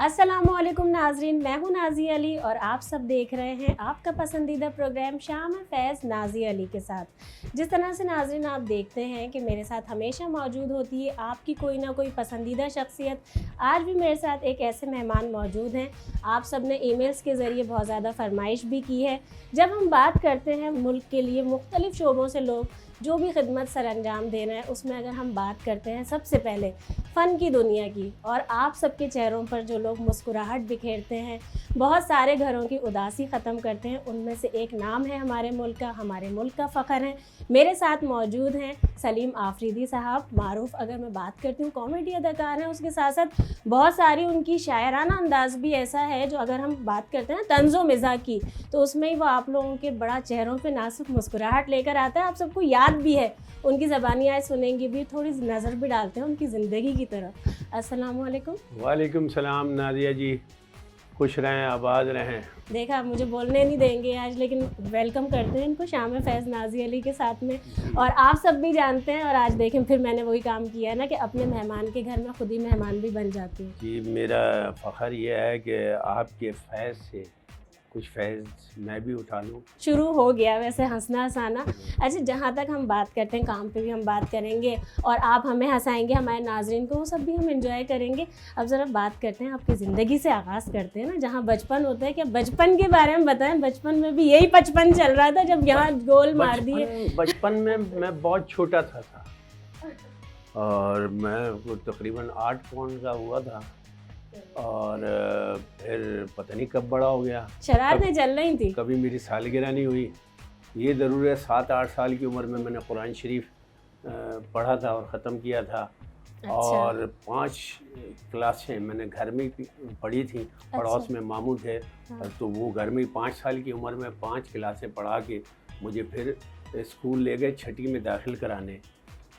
अस्सलाम वालेकुम नाजरीन, मैं हूं नाज़ी अली और आप सब देख रहे हैं आपका पसंदीदा प्रोग्राम शाम फैज़ नाज़ी अली के साथ। जिस तरह से नाजरीन आप देखते हैं कि मेरे साथ हमेशा मौजूद होती है आपकी कोई ना कोई पसंदीदा शख्सियत, आज भी मेरे साथ एक ऐसे मेहमान मौजूद हैं। आप सब ने ईमेल्स के ज़रिए बहुत ज़्यादा फरमाइश भी की है। जब हम बात करते हैं मुल्क के लिए मुख्तलिफ़ शोबों से लोग जो भी खिदमत सर अंजाम दे रहे हैं, उसमें अगर हम बात करते हैं सबसे पहले फ़न की दुनिया की, और आप सबके चेहरों पर जो लोग मुस्कुराहट बिखेरते हैं, बहुत सारे घरों की उदासी ख़त्म करते हैं, उनमें से एक नाम है हमारे मुल्क का फ़ख्र है। मेरे साथ मौजूद हैं सलीम आफरीदी साहब। मारूफ़ अगर मैं बात करती हूँ कॉमेडी अदाकार हैं, उसके साथ साथ बहुत सारी उनकी शायराना अंदाज़ भी ऐसा है जो अगर हम बात करते हैं तंज़ो मिज़ाह की, तो उसमें ही वो आप लोगों के बड़ा चेहरों पे नाजुक मुस्कुराहट लेकर आता है। आप सबको याद भी है, उनकी ज़बानी आज सुनेंगे भी, थोड़ी नज़र भी डालते हैं उनकी ज़िंदगी की तरफ। अस्सलाम वालेकुम। वालेकुम सलाम नादिया जी, खुश रहें, आबाद रहें। देखा, मुझे बोलने नहीं देंगे आज, लेकिन वेलकम करते हैं इनको शाम फैज़ नाज़ी अली के साथ में। और आप सब भी जानते हैं, और आज देखें फिर मैंने वही काम किया है ना कि अपने मेहमान के घर में खुद ही मेहमान भी बन जाती हूँ। जी, मेरा फ़ख्र ये है कि आपके फैज़ से कुछ फैज़ मैं भी उठा लूँ। शुरू हो गया वैसे हंसना हंसाना। अच्छा, जहाँ तक हम बात करते हैं काम पे भी हम बात करेंगे, और आप हमें हंसाएंगे, हमारे नाजरीन को वो सब भी हम एंजॉय करेंगे। अब ज़रा बात करते हैं आपकी ज़िंदगी से, आगाज़ करते हैं ना जहाँ बचपन होता है। क्या बचपन के बारे में बताएं? बचपन में भी यही 55 चल रहा था जब यहाँ गोल मार दिए। बचपन में मैं बहुत छोटा था और मैं तकरीबन 8 पाउंड का हुआ था, और फिर पता नहीं कब बड़ा हो गया। शरारतें चल रही थी। कभी मेरी सालगिरह नहीं हुई। ये ज़रूर है 7-8 साल की उम्र में मैंने कुरान शरीफ पढ़ा था और ख़त्म किया था। अच्छा। और 5 क्लासें मैंने घर में पढ़ी थी। पड़ोस अच्छा। में मामू थे। हाँ। तो वो घर में 5 साल की उम्र में 5 क्लासें पढ़ा के मुझे फिर स्कूल ले गए 6ठी में दाखिल कराने।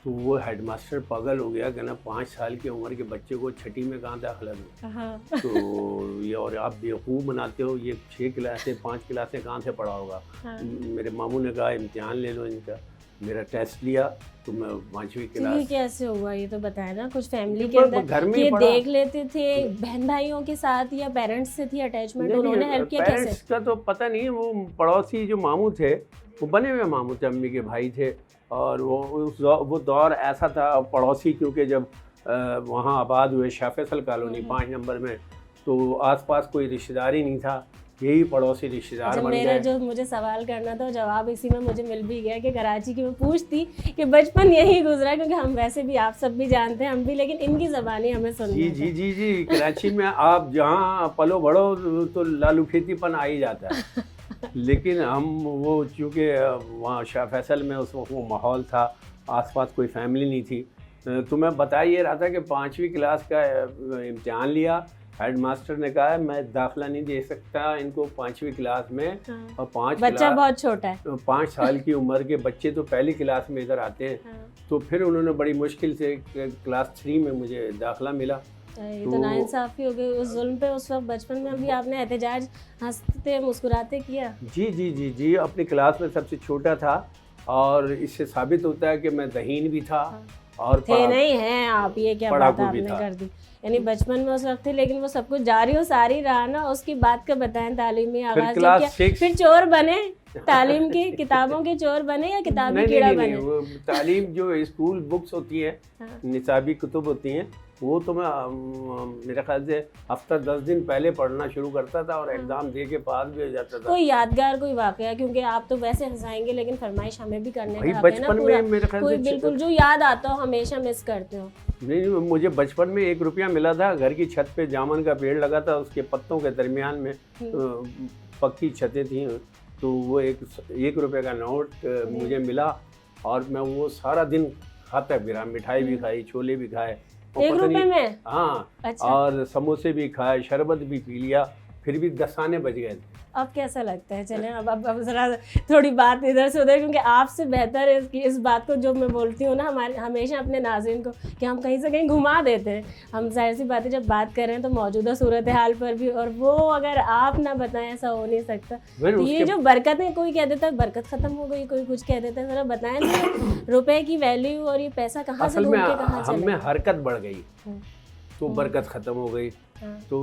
तो वो हेडमास्टर पागल हो गया कि ना 5 साल की उम्र के बच्चे को 6ठी में कहाँ दाखिला दूँ। हाँ। तो ये, और आप बेवकूफ़ बनाते हो, ये 6 क्लासें 5 क्लासें कहाँ से पढ़ा होगा। हाँ। मेरे मामू ने कहा इम्तिहान ले लो इनका। मेरा टेस्ट लिया तो मैं 5वीं तो क्लास। ये कैसे हुआ, ये तो बताया ना। कुछ फैमिली के घर अंदर में ही ये पढ़ा। देख लेते थे बहन भाइयों के साथ, या पेरेंट्स से थी अटैचमेंट, उन्होंने हेल्प किया कैसे? पेरेंट्स का तो पता नहीं। वो पड़ोसी जो मामू थे, वो बने हुए मामू थे, अम्मी के भाई थे। और वो दौर ऐसा था, पड़ोसी क्योंकि जब वहाँ आबाद हुए शाह फैसल कॉलोनी 5 नंबर में, तो आसपास कोई रिश्तेदार ही नहीं था, यही पड़ोसी रिश्तेदार बन मेरा गए। जो मुझे सवाल करना था जवाब इसी में मुझे मिल भी गया कि कराची की मैं पूछती कि बचपन यही गुजरा, क्योंकि हम वैसे भी आप सब भी जानते हैं, हम भी, लेकिन इनकी ज़बानी हमें सुनना जी जी जी जी कराची में आप जहाँ पलो बढ़ो तो लालू खेतीपन आ ही जाता है। लेकिन हम वो चूँकि वहाँ शाह फैसल में उस वक्त वो माहौल था, आसपास कोई फैमिली नहीं थी। तो मैं बता ये रहा था कि 5वीं क्लास का इम्तिहान लिया। हेड मास्टर ने कहा मैं दाखिला नहीं दे सकता इनको 5वीं क्लास में। हाँ। और 5 बच्चा बहुत छोटा है। 5 साल की उम्र के बच्चे तो पहली क्लास में इधर आते हैं। हाँ। तो फिर उन्होंने बड़ी मुश्किल से क्लास 3 में मुझे दाखिला मिला। ये तो नाइंसाफ़ी हो गई उस जुल्म पे। उस वक्त बचपन में भी आपने एहतजाज हंसते मुस्कुराते किया। जी जी जी जी, अपनी क्लास में सबसे छोटा था, और इससे साबित होता है कि मैं ज़हीन भी था। हाँ। और थे नहीं हैं आप, ये क्या बात आपने कर दी। यानी बचपन में उस वक्त थे, लेकिन वो सब कुछ जारी और सारी रहा ना। उसकी बात का बताएं, तालीमी आगाज़ जब किया, फिर चोर बने, तालीम की किताबों के चोर बने या किताबी कीड़ा बने? वो तालीम जो स्कूल बुक्स होती हैं, हाँ। निसाबी कुतुब होती हैं, वो तो मैं मेरे ख्याल से हफ्ता 10 दिन पहले पढ़ना शुरू करता था, और एग्ज़ाम दे के पास भी हो जाता था। कोई यादगार कोई वाकया, क्योंकि आप तो वैसे हंसाएंगे लेकिन फरमाइश हमें भी करने का हक है ना बचपन पूरा। में मेरे ख्याल कोई से बिल्कुल जो याद आता हो, हमेशा मिस करते हो? नहीं, मुझे बचपन में 1 रुपया मिला था। घर की छत पे जामुन का पेड़ लगा था, उसके पत्तों के दरमियान में पक्की छतें थी, तो वो 1 रुपये का नोट मुझे मिला, और मैं वो सारा दिन खाता फिरा। मिठाई भी खाई, छोले भी खाए, 1 रुपये में? हाँ। अच्छा। और समोसे भी खाए, शरबत भी पी लिया, फिर भी 10 आने बच गए थे। अब कैसा लगता है? चलें अब ज़रा थोड़ी बात इधर से उधर, क्योंकि आपसे बेहतर है कि इस बात को जो मैं बोलती हूँ ना, हमारे हमेशा अपने नाज़रीन को, कि हम कहीं से कहीं घुमा देते हैं। हम जाहिर सी बात है जब बात कर रहे हैं तो मौजूदा सूरत हाल पर भी, और वो अगर आप ना बताएं ऐसा हो नहीं सकता। तो ये जो बरकतें, कोई कह देता है बरकत ख़त्म हो गई, कोई कुछ कह देता है, ज़रा बताएं तो रुपए की वैल्यू और ये पैसा कहाँ से घूम के कहाँ चला? हम में हरकत बढ़ गई। تو برکت ختم ہو گئی. ہاں. تو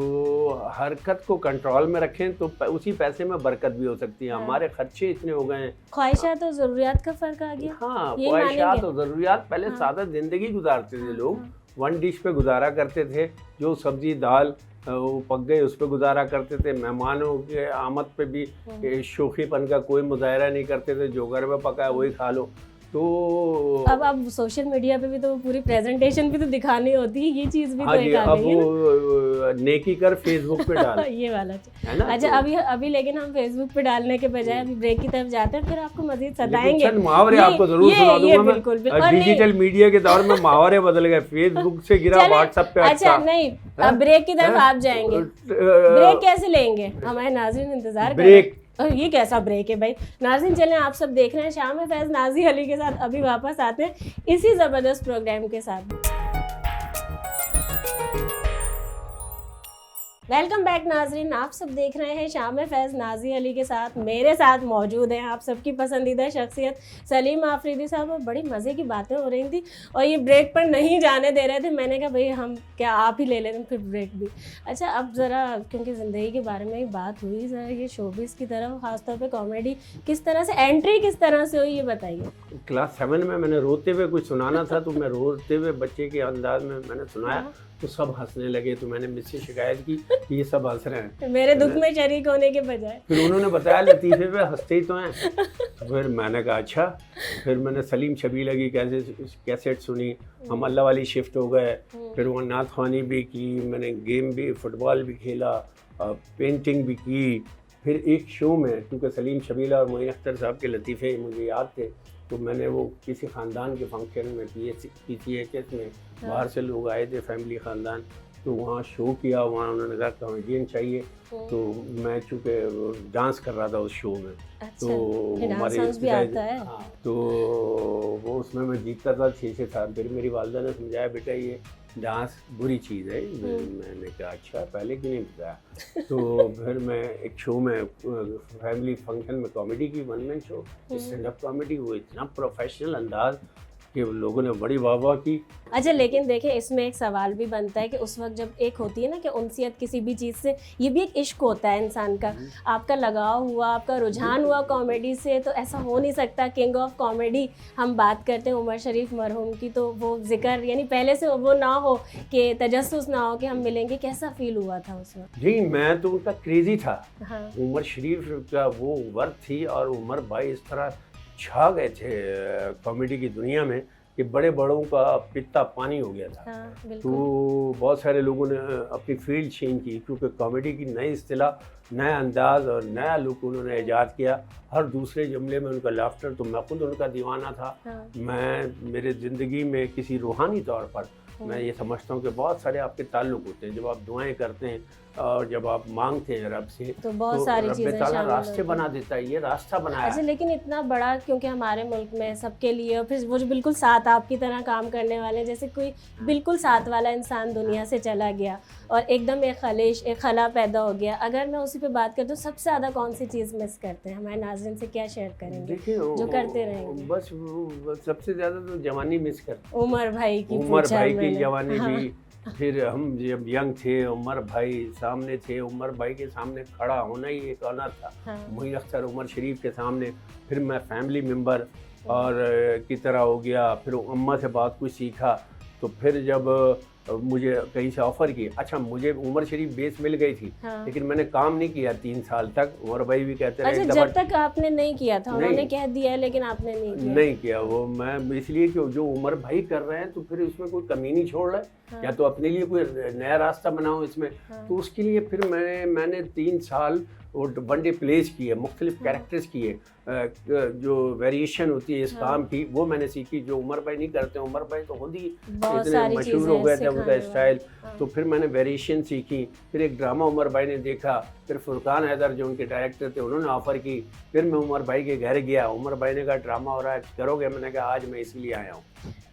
حرکت کو کنٹرول میں رکھیں تو اسی پیسے میں برکت بھی ہو سکتی ہے. ہمارے خرچے اتنے ہو گئے ہیں. خواہشات اور ضروریات کا فرق آ گیا. ہاں, خواہشات اور ضروریات. پہلے سادہ زندگی گزارتے تھے لوگ, ون ڈش پہ گزارا کرتے تھے, جو سبزی دال وہ پک گئے اس پہ گزارا کرتے تھے. مہمانوں کے آمد پہ بھی شوخی پن کا کوئی مظاہرہ نہیں کرتے تھے, جو گھر میں پکا ہے وہی کھا لو. تو اب سوشل میڈیا پہ بھی تو پوری پریزنٹیشن بھی تو دکھانی ہوتی ہے, یہ چیز بھی تو ایک آ اب گئی ہے نیکی کر فیس بک پہ ڈال, یہ والا. ہے نا. اچھا ابھی لیکن ہم فیس بک پہ ڈالنے کے بجائے ابھی بریک کی طرف جاتے ہیں, پھر آپ کو مزید ستائیں گے. محاورے آپ کو ضرور سنا دوں گا بالکل. میں. ڈیجیٹل میڈیا کے دور میں محاورے بدل گئے, فیس بک سے گرا واٹس ایپ پہ. اچھا نہیں, اب بریک کی طرف آپ جائیں گے, بریک کیسے لیں گے؟ ہمارے ناظرین انتظار کر رہے ہیں. یہ کیسا بریک ہے بھائی. ناظرین چلیں, آپ سب دیکھ رہے ہیں شام فیض نازی علی کے ساتھ. ابھی واپس آتے ہیں اسی زبردست پروگرام کے ساتھ. ویلکم بیک ناظرین, آپ سب دیکھ رہے ہیں شام فیض نازی علی کے ساتھ. میرے ساتھ موجود ہیں آپ سب کی پسندیدہ شخصیت سلیم آفریدی صاحب. اور بڑی مزے کی باتیں ہو رہی تھیں اور یہ بریک پر نہیں جانے دے رہے تھے. میں نے کہا بھائی ہم کیا آپ ہی لے لیتے ہیں پھر بریک بھی. اچھا اب ذرا کیونکہ زندگی کے بارے میں ہی بات ہوئی, ذرا یہ شوبز کی طرف خاص طور پہ کامیڈی کس طرح سے انٹری کس طرح سے ہوئی یہ بتائیے. کلاس 7 میں نے روتے ہوئے کچھ سنانا تھا, تو میں روتے ہوئے بچے کے انداز میں نے سنایا تو سب ہنسنے لگے. تو میں نے مجھ سے شکایت کی کہ یہ سب ہنس رہے ہیں میرے دکھ میں شریک ہونے کے بجائے. پھر انہوں نے بتایا لطیفے پہ ہنستے ہی تو ہیں. پھر میں نے کہا اچھا. پھر میں نے سلیم شبیلہ کی کیسٹ سنی, ہم اللہ والی شفٹ ہو گئے. پھر وہ نعت خوانی بھی کی, میں نے گیم بھی, فٹ بال بھی کھیلا, پینٹنگ بھی کی. پھر ایک شو میں, کیونکہ سلیم شبیلہ اور معین اختر صاحب کے لطیفے مجھے یاد تھے, تو میں نے وہ کسی خاندان کے فنکشن میں PCHS میں باہر سے لوگ آئے تھے, فیملی خاندان, تو وہاں شو کیا. وہاں انہوں نے کہا کامیڈین چاہیے, تو میں چونکہ ڈانس کر رہا تھا اس شو میں, تو ہمارے تو وہ اس میں جیتتا تھا 6 سال. پھر میری والدہ نے سمجھایا بیٹا یہ ڈانس بری چیز ہے. میں نے کہا اچھا, پہلے کیوں نہیں بتایا. تو پھر میں ایک شو میں فیملی فنکشن میں کامیڈی کی, 1 مین شو, اسٹینڈ اپ کامیڈی. وہ اتنا پروفیشنل انداز کہ لوگوں نے بڑی واہ واہ کی. اچھا لیکن دیکھیں اس میں ایک سوال بھی بنتا ہے کہ اس وقت جب ایک ہوتی ہے نا کہ انسیت کسی بھی چیز سے, یہ بھی ایک عشق ہوتا ہے انسان کا. آپ کا لگاؤ ہوا, آپ کا رجحان ہوا کامیڈی سے, تو ایسا ہو نہیں سکتا. کنگ آف کامیڈی ہم بات کرتے ہیں عمر شریف مرحوم کی, تو وہ ذکر یعنی پہلے سے وہ نہ ہو کہ تجسس نہ ہو کہ ہم ملیں گے. کیسا فیل ہوا تھا اس وقت؟ جی میں تو ان کا کریزی تھا. عمر شریف کا وہ ورک تھی, اور عمر بھائی اس طرح چھا گئے تھے کامیڈی کی دنیا میں کہ بڑے بڑوں کا پتا پانی ہو گیا تھا. تو بہت سارے لوگوں نے اپنی فیلڈ چینج کی, کیونکہ کامیڈی کی نئی اصطلاح, نیا انداز اور نیا لک انہوں نے ایجاد کیا. ہر دوسرے جملے میں ان کا لافٹر. تو میں خود ان کا دیوانہ تھا. میں میرے زندگی میں کسی روحانی طور پر میں یہ سمجھتا ہوں کہ بہت سارے آپ کے تعلق ہوتے ہیں. جب آپ دعائیں کرتے ہیں اور جب آپ مانگتے ہیں رب سے, تو بہت ساری چیزیں رب تعالیٰ راستے بنا دیتا ہے. یہ راستہ بنایا. اچھا لیکن اتنا بڑا, کیونکہ ہمارے ملک میں سب کے لیے, اور پھر وہ جو بالکل ساتھ آپ کی طرح کام کرنے والے, جیسے کوئی بالکل ساتھ والا انسان دنیا سے چلا گیا اور ایک دم ایک خلا پیدا ہو گیا. اگر میں اسی پہ بات کروں تو سب سے زیادہ کون سی چیز مس کرتے ہیں؟ ہمارے ناظرین سے کیا شیئر کریں گے جو کرتے رہیں گے؟ بس سب سے زیادہ تو جوانی مس کرتے. عمر بھائی کی جوانی بھی. پھر ہم جب ینگ تھے, عمر بھائی سامنے تھے, عمر بھائی کے سامنے کھڑا ہونا ہی ایک آنر تھا. معین اختر عمر شریف کے سامنے. پھر میں فیملی ممبر اور کی طرح ہو گیا. پھر اماں سے بات کچھ سیکھا. تو پھر جب مجھے کہیں سے آفر کی, اچھا مجھے عمر شریف بیس مل گئی تھی, لیکن میں نے کام نہیں کیا 3 سال تک. عمر بھائی بھی کہتے رہے جب تک آپ نے نہیں کیا تھا, انہوں نے کہہ دیا لیکن آپ نے نہیں کیا. وہ میں اس لیے کہ جو عمر بھائی کر رہے ہیں تو پھر اس میں کوئی کمی نہیں چھوڑ رہا ہے, یا تو اپنے لیے کوئی نیا راستہ بناؤ اس میں. تو اس کے لیے پھر میں نے 3 سال وہ 1 ڈے پلیز کیے, مختلف کیریکٹرز کیے. جو ویریشن ہوتی ہے اس کام کی وہ میں نے سیکھی, جو عمر بھائی نہیں کرتے. عمر بھائی تو خود ہی اتنے مشہور ہو گئے تھے ان کا اسٹائل. تو پھر میں نے ویریشن سیکھی. پھر ایک ڈرامہ عمر بھائی نے دیکھا. پھر فرقان حیدر جو ان کے ڈائریکٹر تھے انہوں نے آفر کی. پھر میں عمر بھائی کے گھر گیا. عمر بھائی نے کہا ڈرامہ ہو رہا ہے, کرو گے؟ میں نے کہا آج میں اسی لیے آیا ہوں.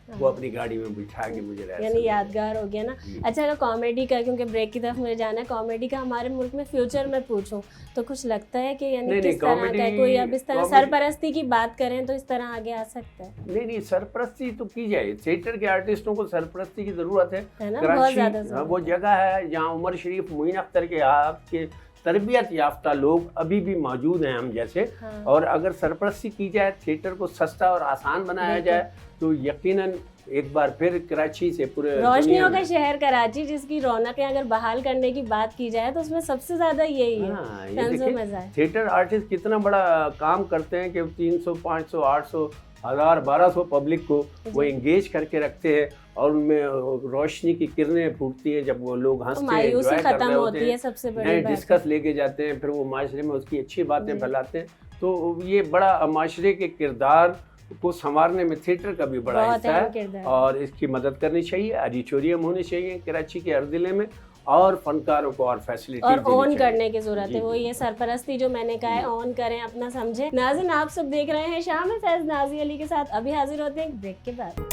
वो अपनी गाड़ी में बिठा के मुझे यानी यादगार हो गया ना। अच्छा, अगर कॉमेडी का, क्योंकि ब्रेक की तरफ मुझे जाना है, कॉमेडी का हमारे मुल्क में फ्यूचर में पूछूं तो कुछ लगता है कि यानी किस तरह का है? कोई अब इस तरह सरपरस्ती की बात करें तो इस तरह आगे आ सकता है? नहीं, सरपरस्ती तो की जाए, थिएटर के आर्टिस्टों को सरपरस्ती की जरूरत है ना, बहुत ज्यादा। वो जगह है जहाँ उमर शरीफ, मोइन अख्तर के आपके तरबियत याफ्ता लोग अभी भी मौजूद हैं हम जैसे। हाँ। और अगर सरपरस्ती की जाए, थिएटर को सस्ता और आसान बनाया जाए तो यकीनन एक बार फिर कराची से पूरे रोशनियों का शहर कराची, जिसकी रौनकें अगर बहाल करने की बात की जाए तो उसमें सबसे ज्यादा यही है। हाँ, ये थिएटर आर्टिस्ट कितना बड़ा काम करते हैं कि 300, 500, 800, 1000, 1200 पब्लिक को वो एंगेज करके रखते हैं और उनमें रोशनी की किरणें फूटती हैं जब वो लोग हंसते हैं, एंजॉय कर रहे होते हैं, सबसे बड़ी डिस्कस लेके जाते हैं, फिर वो माशरे में उसकी अच्छी बातें फैलाते हैं। तो ये बड़ा माशरे के किरदार को संवारने में थिएटर का भी बड़ा हिस्सा है और इसकी मदद करनी चाहिए। ऑडिटोरियम होने चाहिए कराची के हर जिले में और फनकारों को और फैसिलिटी और ऑन करने की जरूरत है। वो ये सरपरस्ती जो मैंने कहा है, ऑन करें, अपना समझें। नाज़रीन, आप सब देख रहे हैं शाम में फैज़ नाज़ी अली के साथ। अभी हाजिर होते हैं ब्रेक के बाद।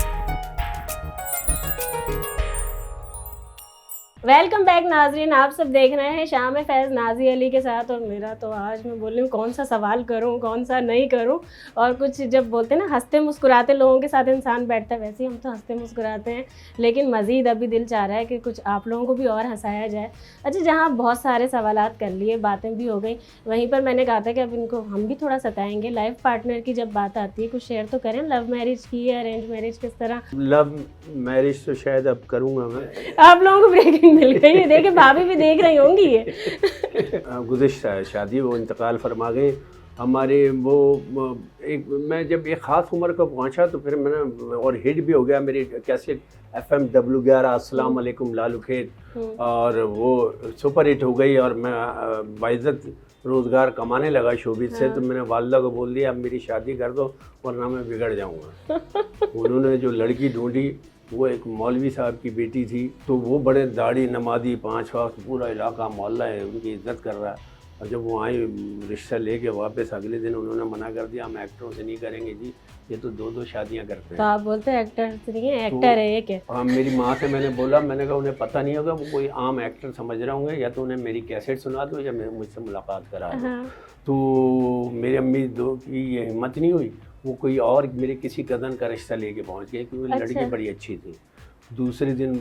वेलकम बैक नाजरीन, आप सब देख रहे हैं शाम में फैज़ नाज़ी अली के साथ। और मेरा तो आज मैं बोल रही हूँ कौन सा सवाल करूँ कौन सा नहीं करूँ। और कुछ जब बोलते हैं ना हंसते मुस्कुराते लोगों के साथ इंसान बैठता है, वैसे ही हम तो हंसते मुस्कुराते हैं, लेकिन मज़ीद अभी दिल चाह रहा है कि कुछ आप लोगों को भी और हंसाया जाए। अच्छा, जहाँ बहुत सारे सवालात कर लिए, बातें भी हो गई, वहीं पर मैंने कहा था कि अब इनको हम भी थोड़ा सताएंगे। लाइफ पार्टनर की जब बात आती है, कुछ शेयर तो करें। लव मैरिज की है, अरेंज मैरिज, किस तरह? लव मैरिज तो शायद अब करूँगा मैं। आप लोगों को ब्रेकिंग मिल गई है, देखे भाभी भी देख रही होंगी ये। गुज़िश्ता शादी वो इंतकाल फरमा गए हमारे। वो एक मैं जब एक ख़ास उम्र का पहुंचा तो फिर मैंने और हिट भी हो गया मेरी कैसेट FM W11 अस्सलाम वालेकुम लालू खेत, और वो सुपर हिट हो गई और मैं बाइज़्ज़त रोज़गार कमाने लगा शोबिस से। तो मैंने वालिदा को बोल दिया अब मेरी शादी कर दो वरना मैं बिगड़ जाऊँगा। उन्होंने जो लड़की ढूंढी वो एक मौलवी साहब की बेटी थी, तो वो बड़े दाढ़ी नमाज़ी, 5 वक्त पूरा इलाका मोहल्ला है उनकी इज्जत कर रहा है। और जब वो आई रिश्ता लेके वापस अगले दिन उन्होंने मना कर दिया, हम एक्टरों से नहीं करेंगे जी, ये तो 2-2 शादियां करते हैं। तो आप बोलते हैं एक्टर नहीं है, एक्टर है ये क्या? हाँ, मेरी माँ से मैंने बोला, मैंने कहा उन्हें पता नहीं होगा, वो कोई आम एक्टर समझ रहे होंगे, या तो उन्हें मेरी कैसेट सुना दो या मुझसे मुलाकात करा दो। हाँ। तो मेरी अम्मी दो की ये हिम्मत नहीं हुई, वो कोई और मेरे किसी कज़न का रिश्ता लेके पहुंच गए क्योंकि लड़की बड़ी अच्छी थी। दूसरे दिन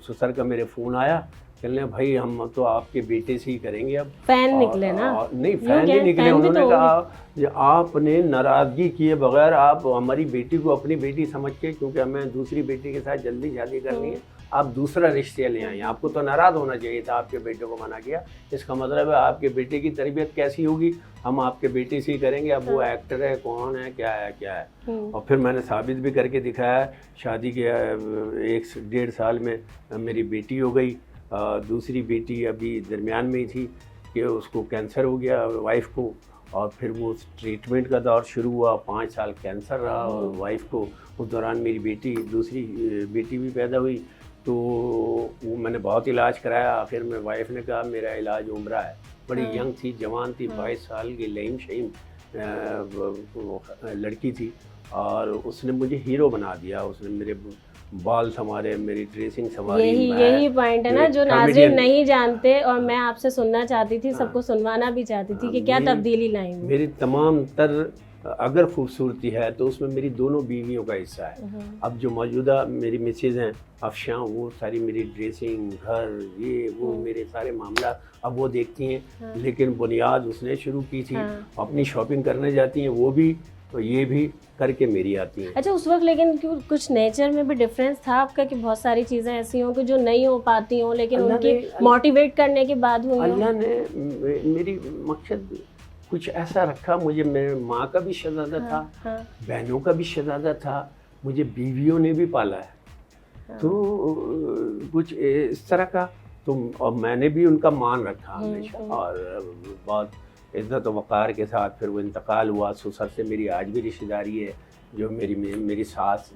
ससुर का मेरे फ़ोन आया, कहने भाई हम तो आपके बेटे से ही करेंगे अब। फैन निकले ना? नहीं, फैन नहीं निकले। उन्होंने कहा आपने नाराज़गी किए बगैर आप हमारी बेटी को अपनी बेटी समझ के, क्योंकि हमें दूसरी बेटी के साथ जल्दी शादी करनी है, आप दूसरा रिश्ते ले आए। आपको तो नाराज़ होना चाहिए था, आपके बेटे को मना किया। इसका मतलब है आपके बेटे की तरबियत कैसी होगी, हम आपके बेटे से ही करेंगे। अब वो एक्टर है, कौन है, क्या है। और फिर मैंने साबित भी करके दिखाया। शादी के 1-1.5 साल में मेरी बेटी हो गई। दूसरी बेटी अभी दरमियान में ही थी कि उसको कैंसर हो गया वाइफ को, और फिर वो ट्रीटमेंट का दौर शुरू हुआ। 5 साल कैंसर रहा और वाइफ को। उस दौरान मेरी दूसरी बेटी भी पैदा हुई, तो वो मैंने बहुत इलाज कराया। आखिर में वाइफ ने कहा मेरा इलाज उम्रा है। बड़ी यंग थी, जवान थी, 22 साल की लहीम शहीम लड़की थी, और उसने मुझे हीरो बना दिया। उसने मेरे बाल संवारे, मेरी ड्रेसिंग संवारी। यही पॉइंट है ना जो नाज़रीन नहीं जानते, और मैं आपसे सुनना चाहती थी, सबको सुनवाना भी चाहती थी कि क्या तब्दीली लाई। मेरी तमाम तर अगर खूबसूरती है तो उसमें मेरी दोनों बीवियों का हिस्सा है। अब जो मौजूदा मेरी मिसेज हैं अफशां, वो सारी मेरी ड्रेसिंग, घर, ये वो मेरे सारे मामला अब वो देखती हैं। लेकिन बुनियाद उसने शुरू की थी। अपनी शॉपिंग करने जाती हैं वो भी, तो ये भी करके मेरी आती हैं। अच्छा, उस वक्त लेकिन कुछ नेचर में भी डिफरेंस था आपका कि बहुत सारी चीज़ें ऐसी हों कि जो नहीं हो पाती हों, लेकिन उनकी मोटिवेट करने के बाद हुई? अल्लाह ने मेरी मकसद कुछ ऐसा रखा। मुझे मेरे माँ का भी शहज़ादा था, बहनों का भी शहज़ादा था, मुझे बीवियों ने भी पाला है। तो कुछ इस तरह का, तो और मैंने भी उनका मान रखा हमेशा, और बहुत इज़्ज़त व वक़ार के साथ। फिर वो इंतकाल हुआ। ससुर से मेरी आज भी रिश्तेदारी है। जो मेरी सास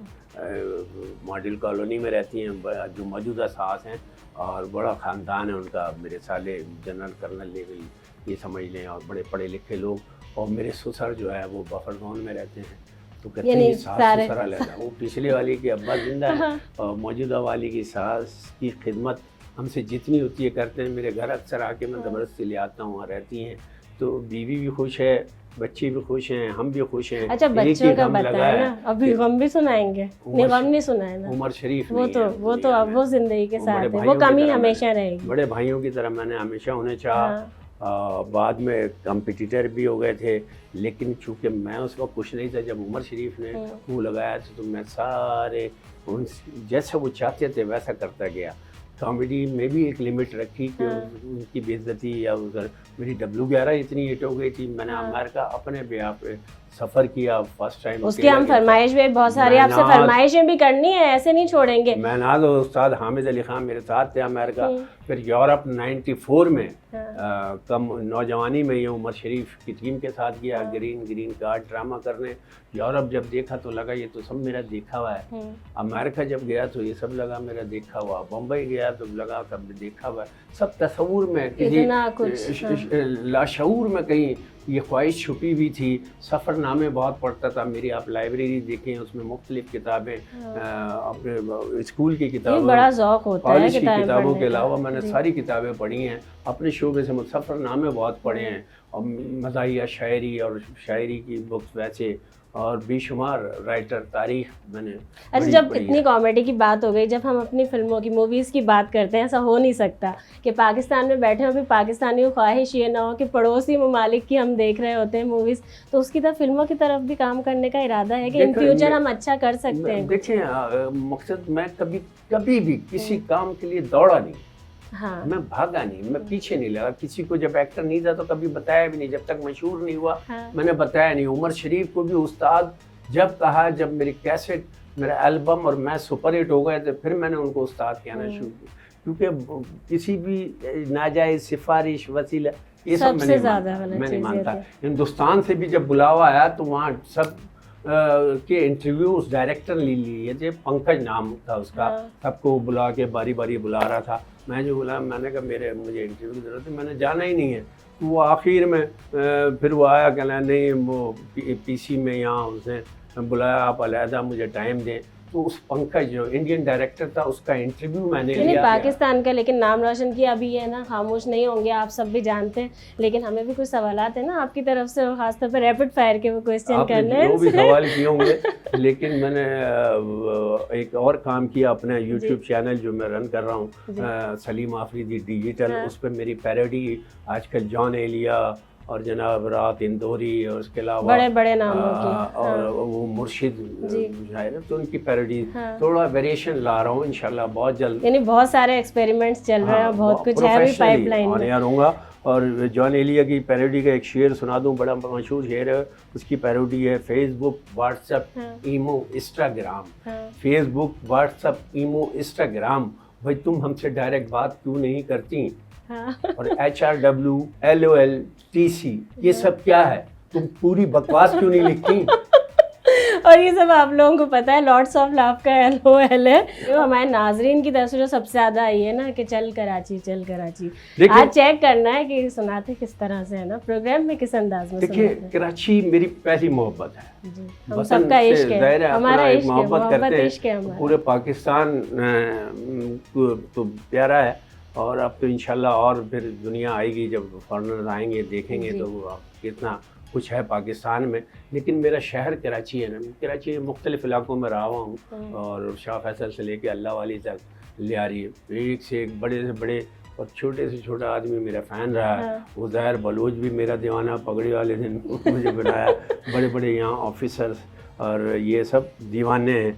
मॉडल कॉलोनी में रहती हैं, जो मौजूदा सास हैं, और बड़ा ख़ानदान है उनका। मेरे साले जनरल कर्नल लेवल ये समझ लें, और बड़े पढ़े लिखे लोग। और मेरे ससुर जो है वो बफर जोन में रहते हैं। تو کہتے ہیں ساس سسرا لینا، وہ پچھلے والی کے ابا زندہ ہے اور موجودہ والی کی ساس کی خدمت ہم سے جتنی ہوتی ہے کرتے ہیں. میرے گھر اکثر آ کے میں زبردستی لے آتا ہوں، وہاں رہتی ہیں، تو بیوی بھی خوش ہے، بچے بھی خوش ہیں، ہم بھی خوش ہیں. اچھا بچوں کا بتائیں نا، ابھی غم بھی سنائیں گے؟ نہیں غم نہیں سنائے نا. عمر شریف وہ تو اب وہ زندگی کے ساتھ ہے، وہ کمی ہمیشہ رہے گی. بڑے بھائیوں کی طرح میں نے ہمیشہ انہیں چاہا. بعد میں کمپٹیٹر بھی ہو گئے تھے، لیکن چونکہ میں اس وقت کچھ نہیں تھا جب عمر شریف نے منہ لگایا تھا، تو میں سارے جیسا وہ چاہتے تھے ویسا کرتا گیا. کامیڈی میں بھی ایک لمٹ رکھی کہ ان کی بے عزتی یا ادھر. میری W11 اتنی ہٹ ہو گئی تھی، میں نے امریکہ اپنے بیاہ پہ سفر کیا فرسٹ ٹائم. اس کی ہم فرمائش بھی بہت ساری آپ سے فرمائشیں بھی کرنی ہے، ایسے نہیں چھوڑیں گے. میں ناز اور استاد حامد علی خان میرے ساتھ تھے امریکہ. پھر یورپ 94 میں کم نوجوانی میں یہ عمر شریف کی ٹیم کے ساتھ گیا گرین کارڈ ڈرامہ کرنے. یورپ جب دیکھا تو لگا یہ تو سب میرا دیکھا ہوا ہے. امریکہ جب گیا تو یہ سب لگا میرا دیکھا ہوا. بمبئی گیا تو لگا سب دیکھا ہوا. سب تصور میں کسی لاشعور میں کہیں یہ خواہش چھپی ہوئی تھی. سفر نامے بہت پڑھتا تھا. میری آپ لائبریری دیکھیں، اس میں مختلف کتابیں، اپنے اسکول کی کتابیں، بڑا ذوق ہوتا ہے کالج کی کتابوں کے علاوہ میں نے ساری کتابیں پڑھی ہیں. اپنے شعبے سے سفر نامے بہت پڑھے ہیں، اور مزاحیہ شاعری اور شاعری کی بکس ویسے، اور بے شمار رائٹر تاریخ میں نے. اچھا جب اتنی کامیڈی کی بات ہو گئی، جب ہم اپنی فلموں کی موویز کی بات کرتے ہیں، ایسا ہو نہیں سکتا کہ پاکستان میں بیٹھے ہوں، بھی پاکستانی خواہش یہ نہ ہو کہ پڑوسی ممالک کی ہم دیکھ رہے ہوتے ہیں موویز، تو اس کی طرف فلموں کی طرف بھی کام کرنے کا ارادہ ہے کہ ان فیوچر ہم اچھا کر سکتے ہیں؟ دیکھیں مقصد، میں کبھی بھی کسی کام کے لیے دوڑا نہیں، میں بھاگا نہیں، میں پیچھے نہیں لگا. کسی کو جب ایکٹر نہیں تھا تو کبھی بتایا بھی نہیں، جب تک مشہور نہیں ہوا میں نے بتایا نہیں. عمر شریف کو بھی استاد جب کہا، جب میری کیسٹ، میرا البم اور میں سپر ہٹ ہو گئے تھے، پھر میں نے ان کو استاد کہنا شروع کیا. کیونکہ کسی بھی ناجائز سفارش وسیلہ یہ سب میں نہیں مانتا. ہندوستان سے بھی جب بلاوا آیا تو وہاں سب کے انٹرویو اس ڈائریکٹر نے لیے تھے. پنکج نام تھا اس کا. سب کو بلا کے باری باری بلا رہا تھا. میں جو بولا، میں نے کہا مجھے انٹرویو کی ضرورت ہے، میں نے جانا ہی نہیں ہے. وہ آخر میں پھر وہ آیا کہ نہیں، وہ پی سی میں یہاں اسے بلایا، آپ علیحدہ مجھے ٹائم دیں. تو اس پنکج جو انڈین ڈائریکٹر تھا، اس کا انٹرویو میں نے لیا. پاکستان کا لیکن نام روشن کیا. ابھی ہے نا، خاموش نہیں ہوں گے، آپ سب بھی جانتے ہیں، لیکن ہمیں بھی کچھ سوالات ہیں نا آپ کی طرف سے، خاص طور پہ ریپڈ فائر کے وہ کوسچن کرنے ہیں. جو بھی سوال کیے ہوں گے. لیکن میں نے ایک اور کام کیا اپنا یوٹیوب چینل جو میں رن کر رہا ہوں، سلیم آفریدی ڈیجیٹل. اس پہ میری پیروڈی آج کل جان ایلیا اور جناب رات اندوری، اور اس کے علاوہ بڑے بڑے ناموں کی، اور وہ مرشد شاعر، تو ان کی پیروڈی تھوڑا ویریشن لا رہا ہوں انشاءاللہ بہت جلد. یعنی بہت سارے ایکسپیریمنٹس چل رہے ہیں، بہت کچھ ہے بھی پائپ لائن میں. آن ایئر ہوں گا. اور جان ایلیا کی پیروڈی کا ایک شعر سنا دوں، بڑا مشہور شعر ہے. اس کی پیروڈی ہے: Facebook, WhatsApp, Imo, Instagram. Facebook, WhatsApp, Imo, Instagram. بھائی تم ہم سے ڈائریکٹ بات کیوں نہیں کرتی؟ اور HRW LOL TC یہ سب کیا ہے؟ تم پوری بکواس کیوں نہیں لکھتی؟ اور یہ سب آپ لوگوں کو پتا ہے، لاٹس آف لاف کا LOL ہے. ہمارے ناظرین کی طرف سے جو سب سے زیادہ آئی ہے نا کہ چل کراچی چل کراچی. آج چیک کرنا ہے کہ سناتے کس طرح سے ہے نا، پروگرام میں کس انداز میں. دیکھیے کراچی میری پہلی محبت ہے، ہم سب کا عشق ہے، ہمارا عشق ہے، محبت عشق ہے. پورے پاکستان تو پیارا ہے. اور اب تو انشاءاللہ اور پھر دنیا آئے گی، جب فارنرز آئیں گے دیکھیں گے تو کتنا کچھ ہے پاکستان میں. لیکن میرا شہر کراچی ہے نا. کراچی مختلف علاقوں میں رہا ہوا ہوں، اور شاہ فیصل سے لے کے اللہ والی تک لیاری، ایک سے ایک بڑے سے بڑے اور چھوٹے سے چھوٹا آدمی میرا فین رہا ہے. وہ ظاہر بلوچ بھی میرا دیوانہ، پگڑی والے دن مجھے بنایا. بڑے بڑے یہاں آفیسرز اور یہ سب دیوانے ہیں،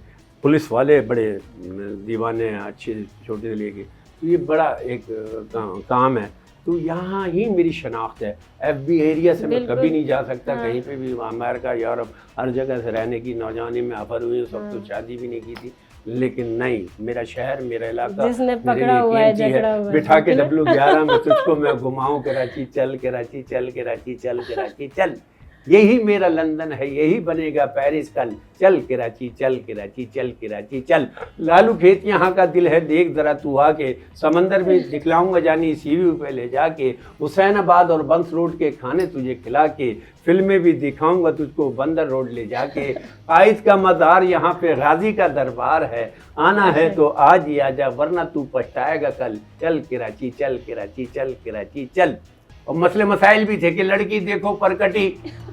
پولیس والے بڑے دیوانے ہیں، اچھے چھوٹے سے لے کے. تو یہ بڑا ایک کام ہے. تو یہاں ہی میری شناخت ہے. FB ایریا سے میں کبھی نہیں جا سکتا کہیں پہ بھی. امریکہ، یورپ، ہر جگہ سے رہنے کی نوجوانی میں آفر ہوئی. اس وقت تو شادی بھی نہیں کی تھی. لیکن نہیں، میرا شہر، میرا علاقہ جس نے پکڑا ہوا ہے، جھگڑا ہوا ہے. بٹھا کے W11 میں تجھ کو میں گھماؤں، کراچی چل، کراچی چل، کراچی چل، کراچی چل. यही मेरा लंदन है, यही बनेगा पेरिस कल, चल कराची चल कराची चल कराची चल। लालू खेत यहाँ का दिल है, देख जरा तू आके, समंदर में दिखलाऊंगा जानी सीवी पे ले जाके, हुसैनाबाद और बंस रोड के खाने तुझे खिला के, फिल्में भी दिखाऊंगा तुझको बंदर रोड ले जाके। कायद का मज़ार यहाँ पे गाजी का दरबार है, आना है तो आज ही आजा वरना तू पछताएगा कल, चल कराची चल कराची चल कराची चल। और मसले मसाइल भी थे कि लड़की देखो परकटी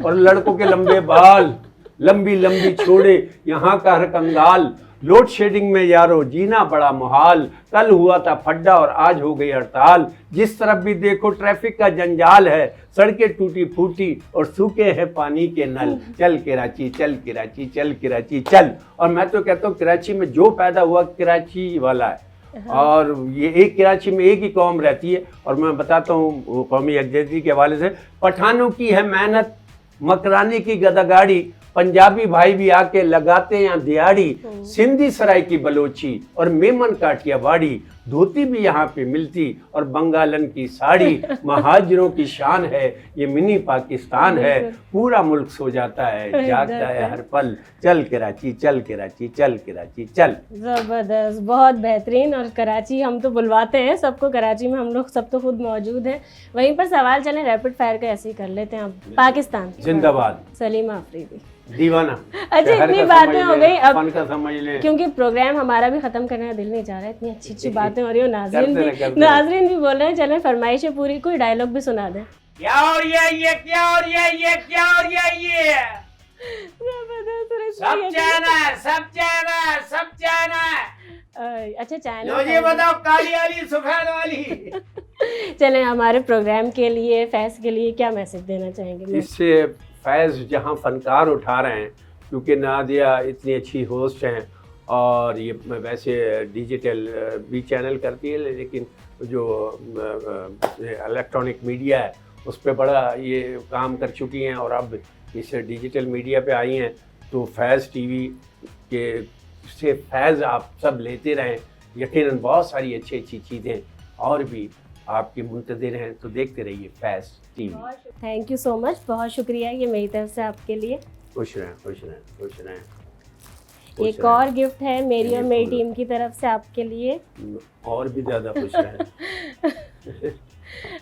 और लड़कों के लंबे बाल, लंबी लंबी छोड़े यहाँ का हर कंगाल, लोड शेडिंग में यारो जीना बड़ा मुहाल, कल हुआ था फड्डा और आज हो गई हड़ताल, जिस तरफ भी देखो ट्रैफिक का जंजाल है, सड़कें टूटी फूटी और सूखे हैं पानी के नल, चल कराची चल कराची चल कराची चल। और मैं तो कहता हूँ कराची में जो पैदा हुआ कराची वाला है, और ये एक कराची में एक ही कौम रहती है। और मैं बताता हूँ कौमी यकजहती के हवाले से, पठानों की है मेहनत, मकरानी की गदागाड़ी, पंजाबी भाई भी आके लगाते हैं यहाँ दिहाड़ी, सिंधी सराय की बलोची और मेमन काठियावाड़ी, धोती भी यहाँ पे मिलती और बंगालन की साड़ी, महाजरों की शान है ये मिनी पाकिस्तान है, पूरा मुल्क सो जाता है जागता है हर पल, चल कराची चल कराची चल कराची चल। ज़बरदस्त, बहुत बेहतरीन। और कराची हम तो बुलवाते हैं सबको, कराची में हम लोग सब तो खुद मौजूद हैं। वहीं पर सवाल चलें रैपिड फायर का ऐसे ही कर लेते हैं। अब पाकिस्तान जिंदाबाद, सलीमा अफरीदी दीवाना। अच्छा इतनी बातें हो गई, अब फन का समझ ले, क्योंकि प्रोग्राम हमारा भी खत्म करने का दिल नहीं चाह रहा है, इतनी अच्छी अच्छी बातें हो रही हो, नाज़रीन करते भी बोल रहे हैं। चलें फरमाइशें पूरी, कोई डायलॉग भी सुना दें। क्या और ये क्या और ये क्या और ये जबरदस्त, सब चाहना है सब चाहना है सब चाहना है। अच्छा लो चैनल ये बताओ काली वाली सफेद वाली। चलें हमारे प्रोग्राम के लिए, फैस के लिए क्या मैसेज देना चाहेंगे? इससे फैज़ जहाँ फनकार उठा रहे हैं, क्योंकि नादिया इतनी अच्छी होस्ट हैं और ये वैसे डिजिटल भी चैनल करती है, लेकिन जो इलेक्ट्रॉनिक मीडिया है उस पर बड़ा ये काम कर चुकी हैं और अब इस डिजिटल मीडिया पे आई हैं। तो फैज़ टीवी के से फैज़ आप सब लेते रहें, यकीनन बहुत सारी अच्छी अच्छी चीज़ें और भी आपकी मुंतज़िर हैं, तो देखते रहिए Faiz TV. Thank you so much, बहुत शुक्रिया ये मेरी तरफ से आपके लिए। खुश रहें खुश रहें खुश रहें। एक और गिफ्ट है मेरी और मेरी टीम की तरफ से आपके लिए, और भी ज़्यादा खुश रहें।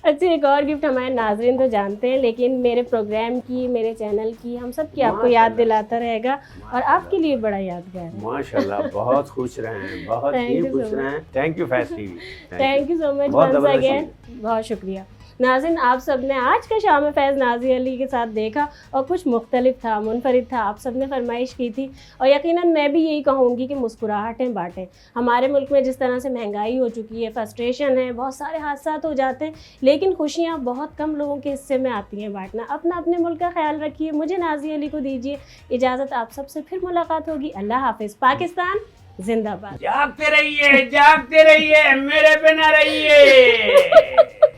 अच्छा एक और गिफ्ट हमारे नाज़रीन तो जानते हैं, लेकिन मेरे प्रोग्राम की, मेरे चैनल की, हम सब की आपको याद दिलाता रहेगा और आपके लिए बड़ा यादगार है। माशाल्लाह, बहुत खुश रहें, बहुत ही खुश रहें। Thank you Faiz TV, thank you so much once again, बहुत शुक्रिया। नाज़रीन आप सब ने आज का शाम फैज़ नाज़ी अली के साथ देखा और कुछ मुख्तलिफ था, मुनफरिद था, आप सब ने फरमाइश की थी और यकीनन मैं भी यही कहूँगी कि मुस्कुराहटें बाँटें। हमारे मुल्क में जिस तरह से महंगाई हो चुकी है, फ्रस्ट्रेशन है, बहुत सारे हादसात हो जाते हैं, लेकिन खुशियाँ बहुत कम लोगों के हिस्से में आती हैं बाँटना। अपना अपने मुल्क का ख्याल रखिए। मुझे नाज़ी अली को दीजिए इजाज़त, आप सबसे फिर मुलाकात होगी। अल्लाह हाफिज़। पाकिस्तान जिंदाबाद। जागते रहिए मेरे बिना रहिए।